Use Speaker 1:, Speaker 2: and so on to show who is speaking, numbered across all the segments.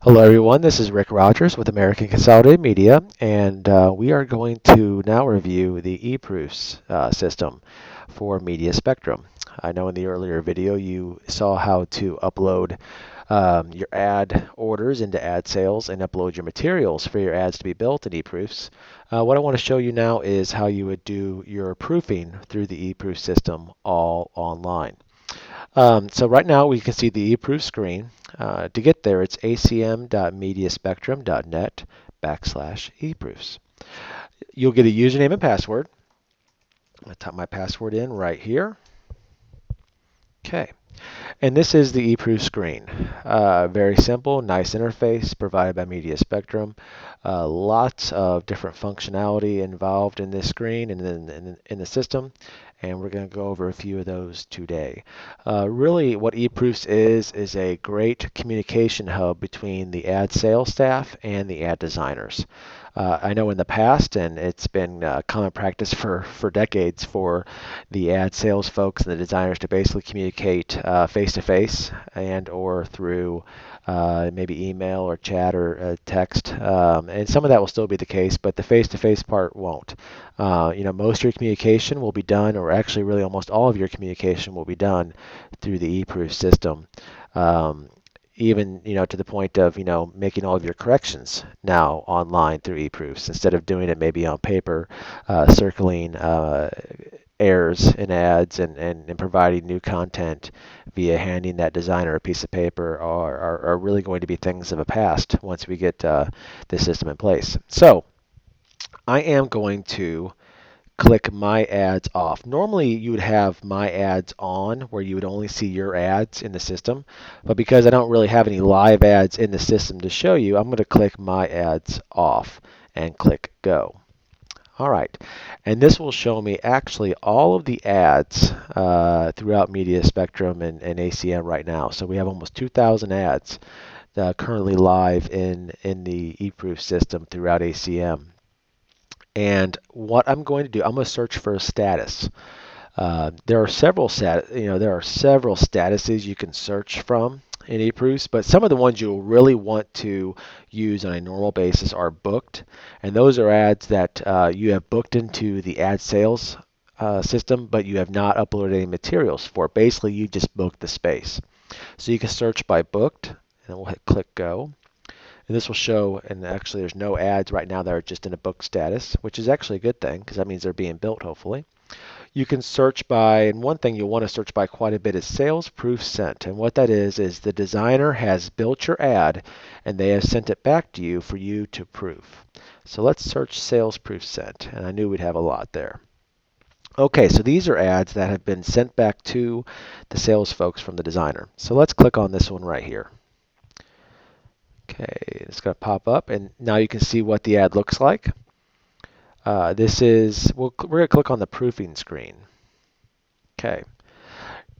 Speaker 1: Hello everyone, this is Rick Rogers with American Consolidated Media, and we are going to now review the EProofs system for Media Spectrum. I know in the earlier video you saw how to upload your ad orders into ad sales and upload your materials for your ads to be built in EProofs. What I want to show you now is how you would do your proofing through the EProof system all online. So right now we can see the eProof screen. To get there, it's acm.mediaspectrum.net/eProofs. You'll get a username and password. I'm going to type my password in right here. Okay. And this is the eProof screen. Very simple, nice interface provided by Media Spectrum. Lots of different functionality involved in this screen and in the system, and we're going to go over a few of those today. Really, what eProofs is a great communication hub between the ad sales staff and the ad designers. I know in the past, and it's been common practice for decades for the ad sales folks and the designers to basically communicate face-to-face and or through maybe email or chat or text. And some of that will still be the case, but the face-to-face part won't. Most of your communication will be done, or actually really almost all of your communication will be done through the eProof system. Even to the point of making all of your corrections now online through eProofs instead of doing it maybe on paper, circling errors in ads and providing new content via handing that designer a piece of paper are really going to be things of the past once we get this system in place. So I am going to click My Ads off. Normally you would have My Ads on where you would only see your ads in the system, but because I don't really have any live ads in the system to show you, I'm going to click My Ads off and click Go. All right, and this will show me actually all of the ads throughout Media Spectrum and ACM right now. So we have almost 2,000 ads currently live in the eProof system throughout ACM. And what I'm going to do, I'm going to search for a status. There are several statuses you can search from in eProofs, but some of the ones you'll really want to use on a normal basis are booked, and those are ads that you have booked into the ad sales system, but you have not uploaded any materials for. Basically, you just booked the space. So you can search by booked, and we'll hit click go. And this will show, and actually there's no ads right now that are just in a book status, which is actually a good thing because that means they're being built hopefully. You can search by, and one thing you'll want to search by quite a bit is sales proof sent. And what that is the designer has built your ad and they have sent it back to you for you to proof. So let's search sales proof sent, and I knew we'd have a lot there. Okay, so these are ads that have been sent back to the sales folks from the designer. So let's click on this one right here. Okay, it's going to pop up, and now you can see what the ad looks like. We're going to click on the proofing screen. Okay,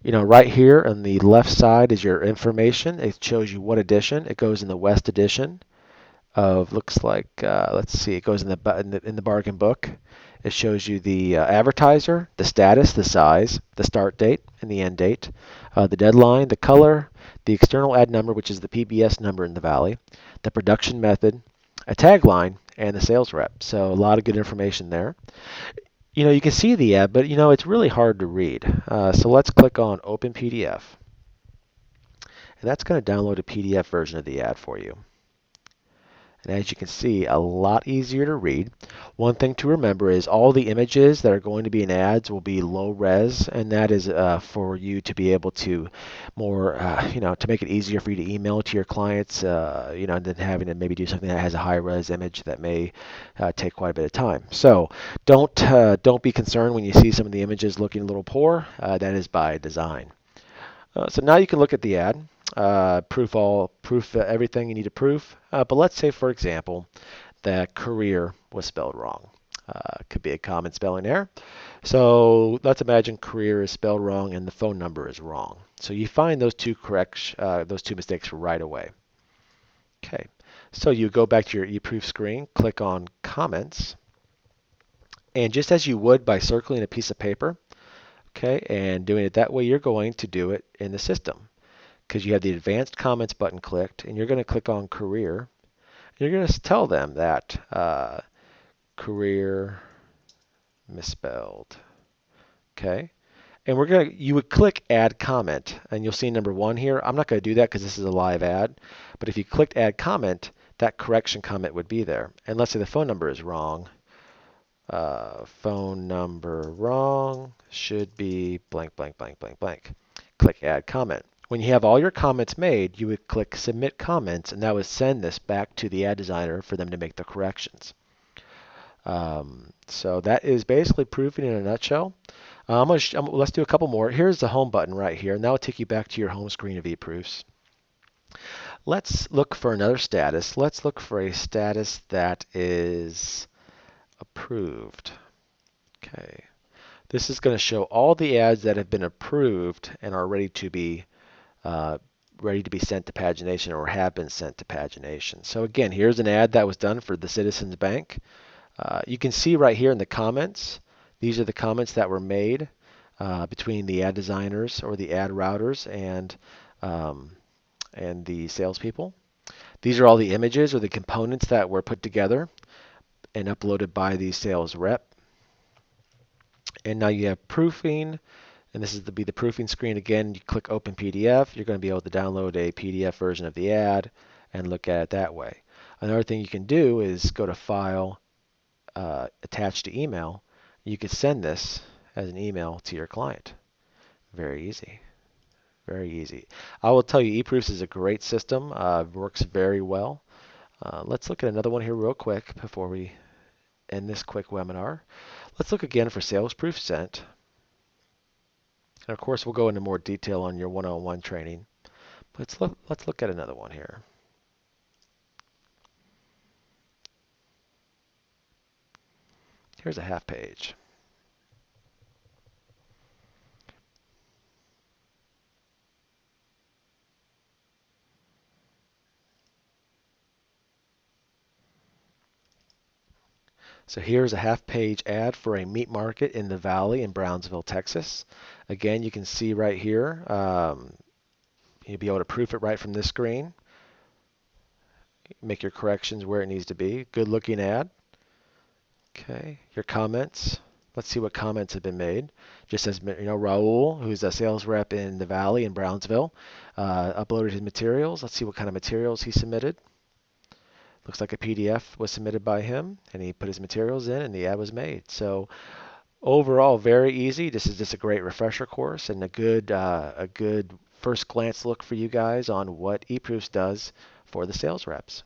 Speaker 1: right here on the left side is your information. It shows you what edition. It goes in the West edition of, looks like, let's see, it goes in the bargain book. It shows you the advertiser, the status, the size, the start date and the end date, the deadline, the color, the external ad number, which is the PBS number in the Valley, the production method, a tagline, and the sales rep. So a lot of good information there. You can see the ad, but it's really hard to read. So let's click on Open PDF. And that's going to download a PDF version of the ad for you. And as you can see, a lot easier to read. One thing to remember is all the images that are going to be in ads will be low res, and that is for you to be able to to make it easier for you to email to your clients, and then having to maybe do something that has a high res image that may take quite a bit of time. So don't be concerned when you see some of the images looking a little poor. That is by design. So now you can look at the ad. Proof everything you need to proof. But let's say, for example, that career was spelled wrong. Could be a common spelling error. So let's imagine career is spelled wrong and the phone number is wrong. So you find those two mistakes right away. Okay. So you go back to your eProof screen, click on Comments, and just as you would by circling a piece of paper, okay, and doing it that way, you're going to do it in the system. because you have the advanced comments button clicked, and you're going to click on career. You're going to tell them that career misspelled. Okay. And you would click add comment, and you'll see number 1 here. I'm not going to do that because this is a live ad, but if you clicked add comment, that correction comment would be there. And let's say the phone number is wrong. Phone number wrong should be blank, blank, blank, blank, blank. Click add comment. When you have all your comments made, you would click submit comments, and that would send this back to the ad designer for them to make the corrections. So that is basically proofing in a nutshell. Let's do a couple more. Here's the home button right here, and that will take you back to your home screen of eProofs. Let's look for another status. Let's look for a status that is approved. Okay. This is going to show all the ads that have been approved and are ready to be sent to pagination or have been sent to pagination. So again, here's an ad that was done for the Citizens Bank. You can see right here in the comments, these are the comments that were made between the ad designers or the ad routers and the salespeople. These are all the images or the components that were put together and uploaded by the sales rep. And now you have proofing, and this is to be the proofing screen again. You click open PDF, you're going to be able to download a PDF version of the ad and look at it that way. Another thing you can do is go to File, Attach to Email. You could send this as an email to your client. Very easy. Very easy. I will tell you, eProofs is a great system. Works very well. Let's look at another one here real quick before we end this quick webinar. Let's look again for Sales Proof Sent. And of course, we'll go into more detail on your one-on-one training. But let's look at another one here. Here's a half page. So here's a half-page ad for a meat market in the Valley in Brownsville, Texas. Again, you can see right here, you'll be able to proof it right from this screen. Make your corrections where it needs to be. Good looking ad. Okay, your comments. Let's see what comments have been made. Just says, Raul, who's a sales rep in the Valley in Brownsville, uploaded his materials. Let's see what kind of materials he submitted. Looks like a PDF was submitted by him, and he put his materials in, and the ad was made. So overall, very easy. This is just a great refresher course and a good first glance look for you guys on what eProofs does for the sales reps.